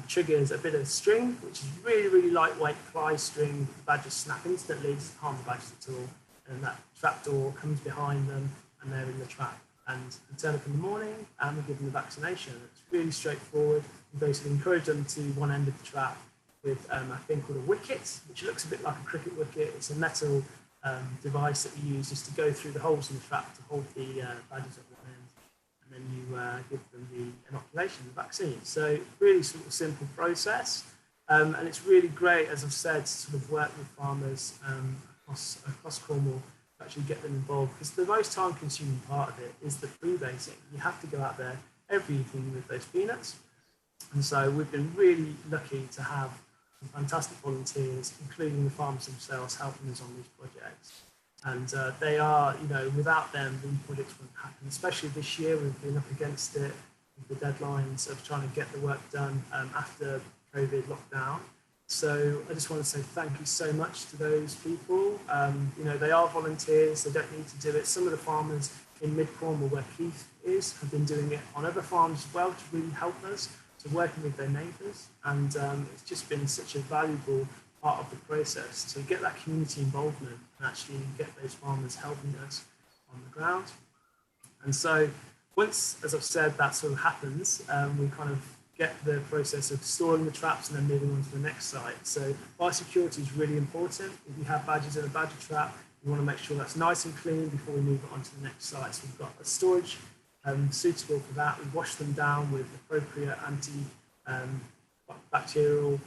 triggers a bit of string, which is really, really lightweight ply string. The badgers snap instantly, doesn't harm the badgers at all. And that trap door comes behind them and they're in the trap. And we turn up in the morning and we give them the vaccination. It's really straightforward. We basically encourage them to one end of the trap with a thing called a wicket, which looks a bit like a cricket wicket. It's a metal device that we use just to go through the holes in the trap to hold the badgers at one end. And then you give them the inoculation, the vaccine. So really sort of simple process. And it's really great, as I've said, to sort of work with farmers across Cornwall, actually get them involved, because the most time-consuming part of it is the freebaiting. You have to go out there every evening with those peanuts, and so we've been really lucky to have some fantastic volunteers, including the farmers themselves, helping us on these projects. And they are, you know, without them, these projects wouldn't happen. Especially this year, we've been up against it with the deadlines of trying to get the work done after COVID lockdown. So I just want to say thank you so much to those people. You know, they are volunteers, they don't need to do it. Some of the farmers in Mid Cornwall, where Keith is, have been doing it on other farms as well to really help us, to working with their neighbours. And it's just been such a valuable part of the process to get that community involvement and actually get those farmers helping us on the ground. And so once, as I've said, that sort of happens, we kind of get the process of storing the traps and then moving on to the next site. So biosecurity is really important. If you have badgers in a badger trap, you want to make sure that's nice and clean before we move it on to the next site. So we've got a storage suitable for that. We wash them down with appropriate anti-bacterial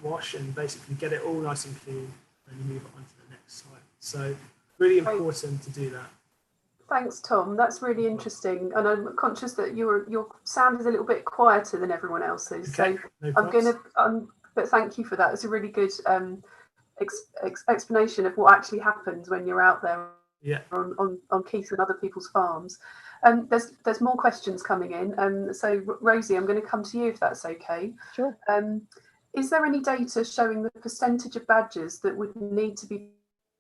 wash and basically get it all nice and clean, and you move it on to the next site. So really important to do that. Thanks, Tom. That's really interesting, and I'm conscious that your sound is a little bit quieter than everyone else's. Okay, so no I'm going to, but thank you for that. It's a really good explanation of what actually happens when you're out there on Keith and other people's farms. There's more questions coming in. So Rosie, I'm going to come to you if that's okay. Sure. Is there any data showing the percentage of badgers that would need to be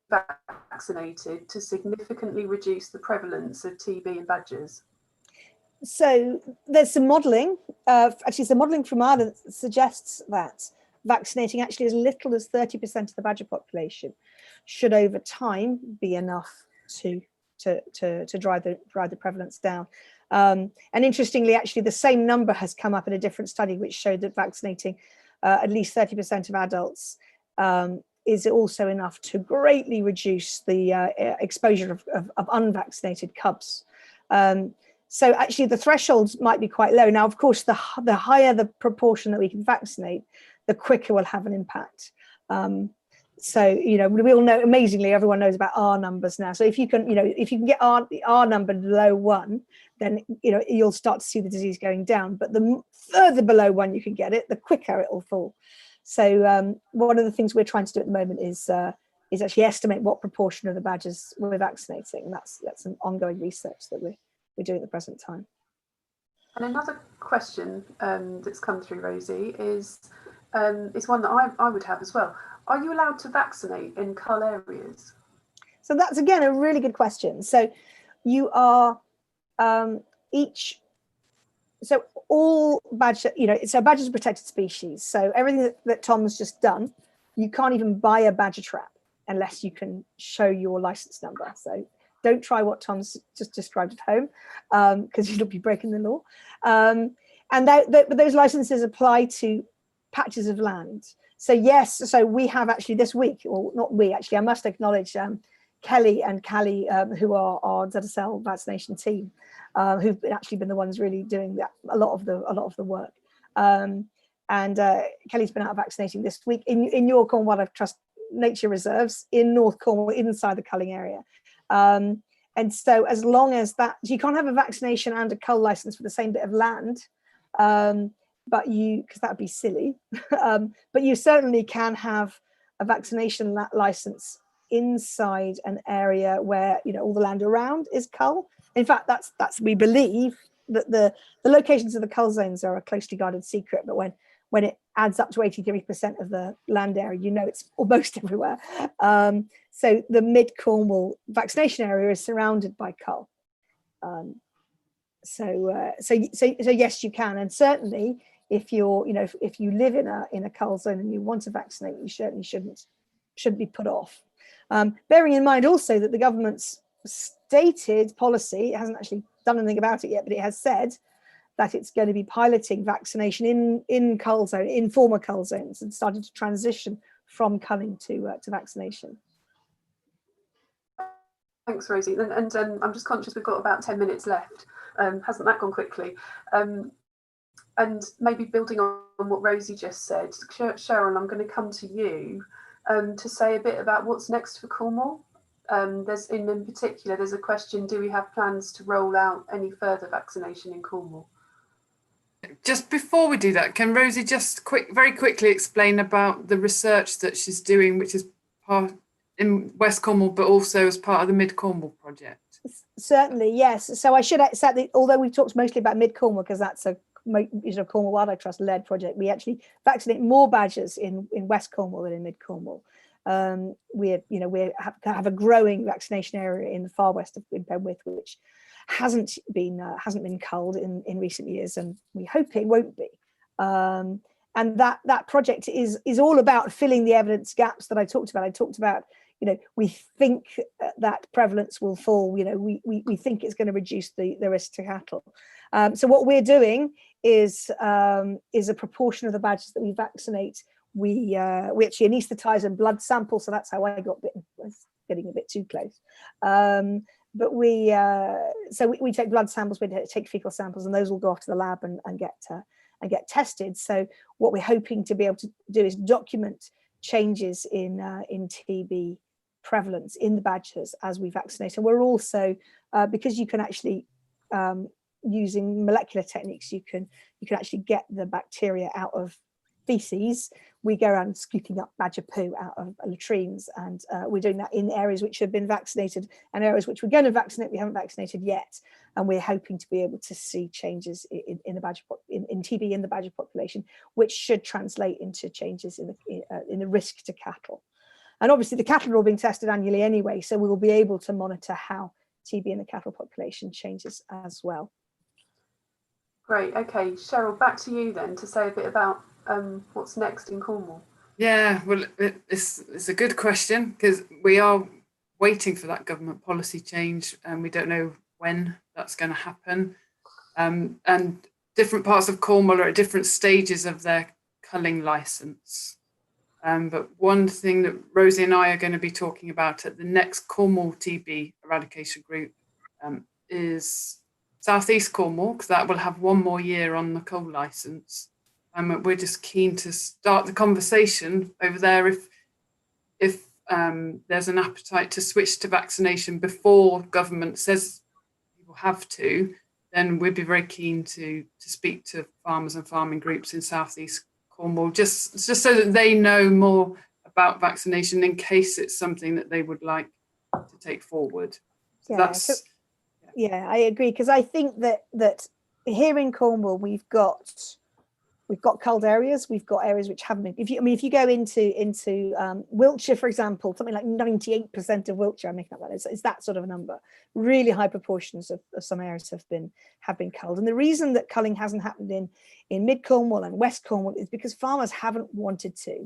vaccinated to significantly reduce the prevalence of TB in badgers? So there's some modelling, actually some modelling from Ireland that suggests that vaccinating actually as little as 30% of the badger population should over time be enough to drive the prevalence down. And interestingly, actually, the same number has come up in a different study, which showed that vaccinating at least 30% of adults is also enough to greatly reduce the exposure of unvaccinated cubs. So actually, the thresholds might be quite low. Now, of course, the higher the proportion that we can vaccinate, the quicker we'll have an impact. So, you know, we all know, amazingly, everyone knows about R numbers now. So if you can, you know, if you can get the R number below 1, then, you know, you'll start to see the disease going down. But the further below 1 you can get it, the quicker it will fall. So one of the things we're trying to do at the moment is actually estimate what proportion of the badgers we're vaccinating. And that's an ongoing research that we're doing at the present time. And another question that's come through, Rosie, is one that I would have as well. Are you allowed to vaccinate in cull areas? So that's, again, a really good question. So you are so all badger, you know, so badger's a protected species. So everything that Tom's just done, you can't even buy a badger trap unless you can show your license number. So don't try what Tom's just described at home, because you'll be breaking the law. And those licenses apply to patches of land. So yes, so we have actually this week, or not we actually, I must acknowledge Kelly and Callie, who are our ZSL vaccination team, who've actually been the ones really doing a lot of the work. And Kelly's been out vaccinating this week in your Cornwall Wildlife Trust nature reserves in North Cornwall, inside the culling area. And so as long as that, you can't have a vaccination and a cull license for the same bit of land, because that would be silly. But you certainly can have a vaccination license inside an area where, you know, all the land around is cull. In fact, that's we believe that the locations of the cull zones are a closely guarded secret, but when it adds up to 83% of the land area, you know, it's almost everywhere. So the Mid Cornwall vaccination area is surrounded by cull. So yes, you can, and certainly if you're, you know, if you live in a cull zone and you want to vaccinate, you certainly shouldn't be put off. Bearing in mind also that the government's stated policy, it hasn't actually done anything about it yet, but it has said that it's going to be piloting vaccination in cull zone, in former cull zones, and starting to transition from culling to vaccination. Thanks, Rosie. And I'm just conscious we've got about 10 minutes left. Hasn't that gone quickly? And maybe building on what Rosie just said, Cheryl, I'm going to come to you to say a bit about what's next for Cornwall. There's in particular, there's a question: do we have plans to roll out any further vaccination in Cornwall? Just before we do that, can Rosie just very quickly explain about the research that she's doing, which is part in West Cornwall, but also as part of the Mid Cornwall project? Certainly, yes. So I should say that although we've talked mostly about Mid Cornwall, because that's a Cornwall Wildlife Trust led project, we actually vaccinate more badgers in West Cornwall than in Mid Cornwall. We have a growing vaccination area in the far west of Penwith, which hasn't been culled in recent years, and we hope it won't be. And that project is all about filling the evidence gaps that I talked about. I talked about, you know, we think that prevalence will fall. You know, we think it's going to reduce the risk to cattle. So what we're doing is a proportion of the badgers that we vaccinate. We actually anaesthetize and blood sample, so that's how I got bitten. I was getting a bit too close. But we take blood samples, we take fecal samples, and those will go off to the lab and get tested. So what we're hoping to be able to do is document changes in TB prevalence in the badgers as we vaccinate. And we're also, because you can actually, using molecular techniques, you can actually get the bacteria out of feces. We go around scooping up badger poo out of latrines, and we're doing that in areas which have been vaccinated and areas which we're going to vaccinate we haven't vaccinated yet, and we're hoping to be able to see changes in the badger in TB in the badger population, which should translate into changes in the risk to cattle. And obviously the cattle are all being tested annually anyway, so we will be able to monitor how TB in the cattle population changes as well. Great. Okay, Cheryl, back to you then to say a bit about what's next in Cornwall? Yeah, well, it's a good question, because we are waiting for that government policy change, and we don't know when that's going to happen. And different parts of Cornwall are at different stages of their culling licence. But one thing that Rosie and I are going to be talking about at the next Cornwall TB eradication group is South East Cornwall, because that will have one more year on the cull licence. We're just keen to start the conversation over there if there's an appetite to switch to vaccination before government says people have to, then we'd be very keen to speak to farmers and farming groups in South East Cornwall, just so that they know more about vaccination in case it's something that they would like to take forward. So yeah, I agree, because I think that here in Cornwall we've got culled areas, we've got areas which haven't been. If you go into Wiltshire, for example, something like 98% of Wiltshire, I'm making up that, it's that sort of a number. Really high proportions of some areas have been culled, and the reason that culling hasn't happened in Mid Cornwall and West Cornwall is because farmers haven't wanted to.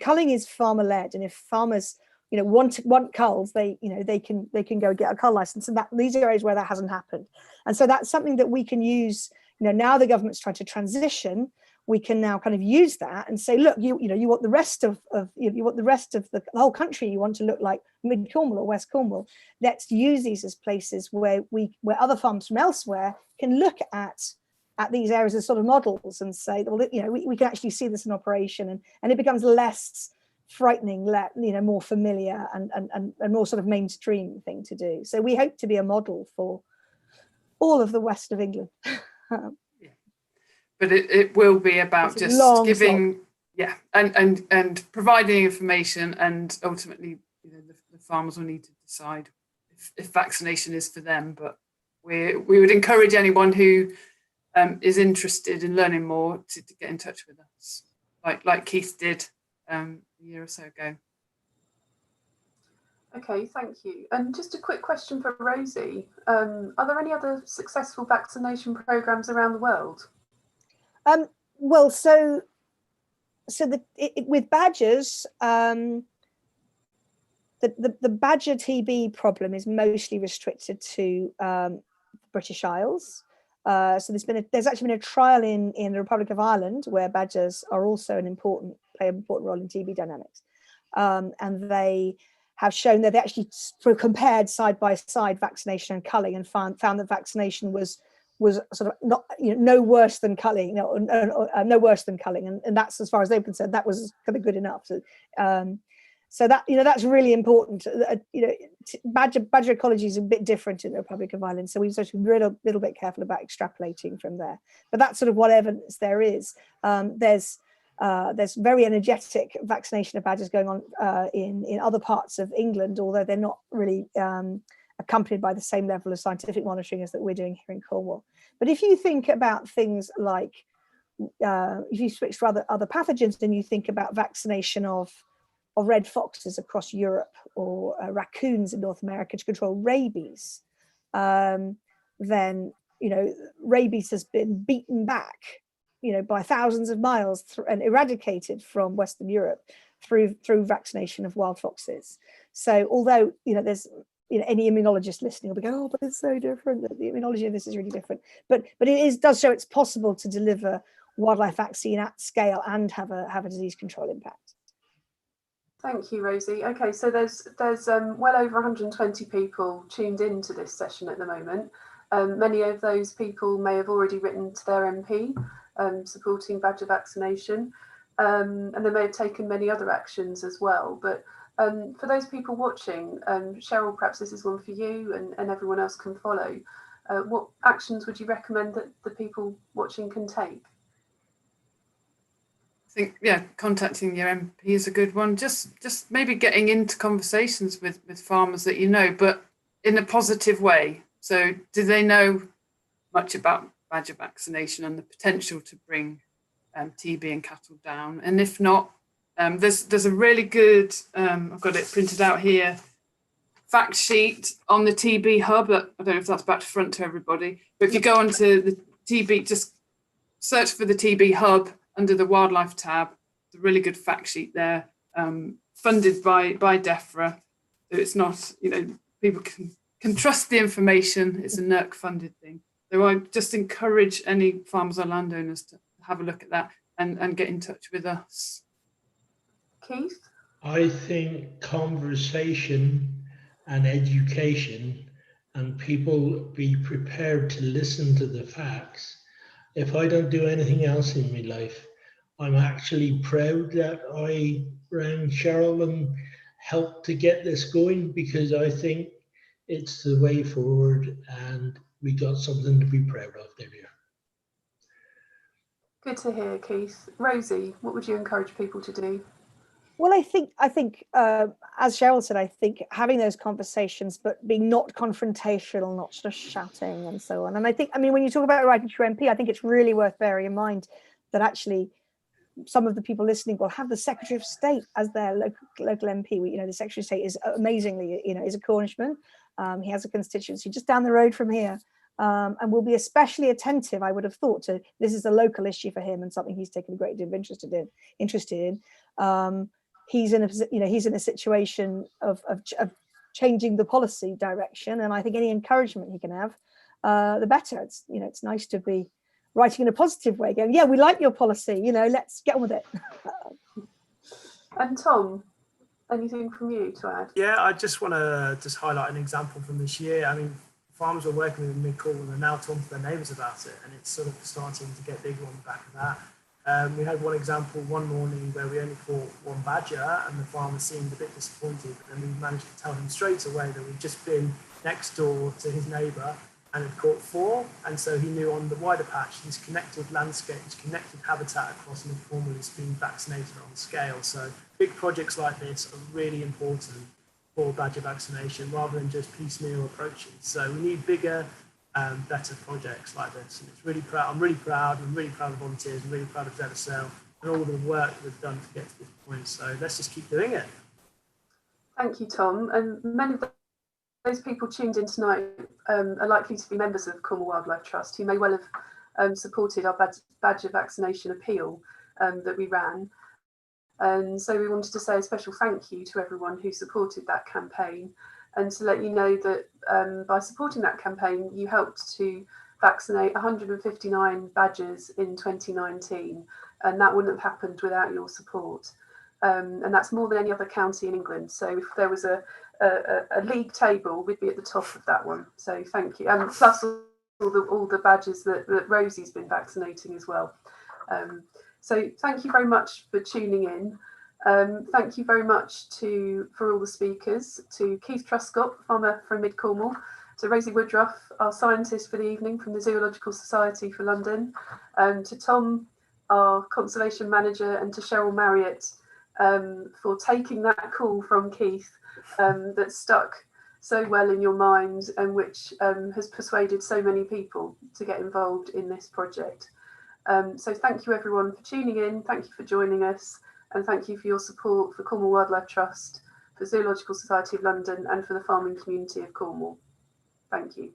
Culling is farmer led, and if farmers want culls, they can go get a cull license, and these are areas where that hasn't happened, and so that's something that we can use. Now the government's trying to transition, we can now kind of use that and say, look, you want the rest of the whole country, you want to look like Mid Cornwall or West Cornwall. Let's use these as places where other farms from elsewhere can look at these areas as sort of models and say, well, we can actually see this in operation, and it becomes less frightening, more familiar and more sort of mainstream thing to do. So we hope to be a model for all of the west of England. But it will be about just giving, and providing information, and ultimately, the farmers will need to decide if vaccination is for them. But we would encourage anyone who is interested in learning more to get in touch with us, like Keith did a year or so ago. Okay, thank you. And just a quick question for Rosie. Are there any other successful vaccination programs around the world? Well, with badgers, the badger TB problem is mostly restricted to British Isles. So there's actually been a trial in the Republic of Ireland where badgers are also play an important role in TB dynamics, and they have shown that they actually compared side by side vaccination and culling, and found that vaccination was sort of not no worse than culling, no worse than culling, and that's, as far as they were concerned, that was kind of good enough. So that that's really important. Badger ecology is a bit different in the Republic of Ireland, so we've sort of been a little bit careful about extrapolating from there. But that's sort of what evidence there is. There's very energetic vaccination of badgers going on in other parts of England, although they're not really accompanied by the same level of scientific monitoring as that we're doing here in Cornwall. But if you think about things like, if you switch to other pathogens, then you think about vaccination of red foxes across Europe, or raccoons in North America to control rabies, then rabies has been beaten back by thousands of miles and eradicated from Western Europe through vaccination of wild foxes. So although there's any immunologist listening will be going, oh, but it's so different. The immunology of this is really different. But it does show it's possible to deliver wildlife vaccine at scale and have a disease control impact. Thank you, Rosie. Okay, so there's well over 120 people tuned into this session at the moment. Many of those people may have already written to their MP supporting badger vaccination, and they may have taken many other actions as well. But for those people watching, Cheryl, perhaps this is one for you, and everyone else can follow. What actions would you recommend that the people watching can take? I think, contacting your MP is a good one. Just maybe getting into conversations with farmers that but in a positive way. So do they know much about badger vaccination and the potential to bring TB in cattle down? And if not, there's a really good, I've got it printed out here, fact sheet on the TB hub. I don't know if that's back to front to everybody, but if you go onto the TB, just search for the TB hub, under the wildlife tab. It's a really good fact sheet there, funded by DEFRA. So it's not, people can trust the information. It's a NERC funded thing. So I just encourage any farmers or landowners to have a look at that and get in touch with us. Keith? I think conversation and education and people be prepared to listen to the facts. If I don't do anything else in my life, I'm actually proud that I rang Cheryl and helped to get this going, because I think it's the way forward and we got something to be proud of there. Good to hear, Keith. Rosie, what would you encourage people to do? Well, I think as Cheryl said, I think having those conversations, but being not confrontational, not just shouting and so on. And I mean, when you talk about writing to your MP, I think it's really worth bearing in mind that actually some of the people listening will have the Secretary of State as their local MP. The Secretary of State is amazingly, is a Cornishman. He has a constituency just down the road from here. And will be especially attentive, I would have thought, to this is a local issue for him and something he's taken a great deal of interest in. He's in a situation of changing the policy direction, and I think any encouragement he can have, the better. It's nice to be writing in a positive way, going, yeah, we like your policy, let's get on with it. And Tom, anything from you to add? Yeah, I just want to highlight an example from this year. I mean, farmers were working with Mid Cornwall and are now talking to their neighbours about it, and it's sort of starting to get bigger on the back of that. We had one example one morning where we only caught one badger, and the farmer seemed a bit disappointed, and we managed to tell him straight away that we'd just been next door to his neighbour and had caught 4, and so he knew on the wider patch his connected landscape, his connected habitat across Mid Cornwall is being vaccinated on scale. So big projects like this are really important for badger vaccination rather than just piecemeal approaches. So we need bigger, better projects like this, and it's really proud. I'm really proud of the volunteers. I'm really proud of ZSL and all the work they've done to get to this point. So let's just keep doing it. Thank you, Tom. And many of those people tuned in tonight are likely to be members of Cornwall Wildlife Trust, who may well have supported our Badger Vaccination Appeal that we ran. And so we wanted to say a special thank you to everyone who supported that campaign, and to let you know that by supporting that campaign, you helped to vaccinate 159 badgers in 2019, and that wouldn't have happened without your support. And that's more than any other county in England. So if there was a league table, we'd be at the top of that one. So thank you, and plus all the badgers that Rosie's been vaccinating as well. So thank you very much for tuning in. Thank you very much for all the speakers, to Keith Truscott, farmer from Mid Cornwall, to Rosie Woodruff, our scientist for the evening from the Zoological Society for London, to Tom, our conservation manager, and to Cheryl Marriott for taking that call from Keith that stuck so well in your mind, and which has persuaded so many people to get involved in this project. So thank you everyone for tuning in, thank you for joining us, and thank you for your support for Cornwall Wildlife Trust, for Zoological Society of London, and for the farming community of Cornwall. Thank you.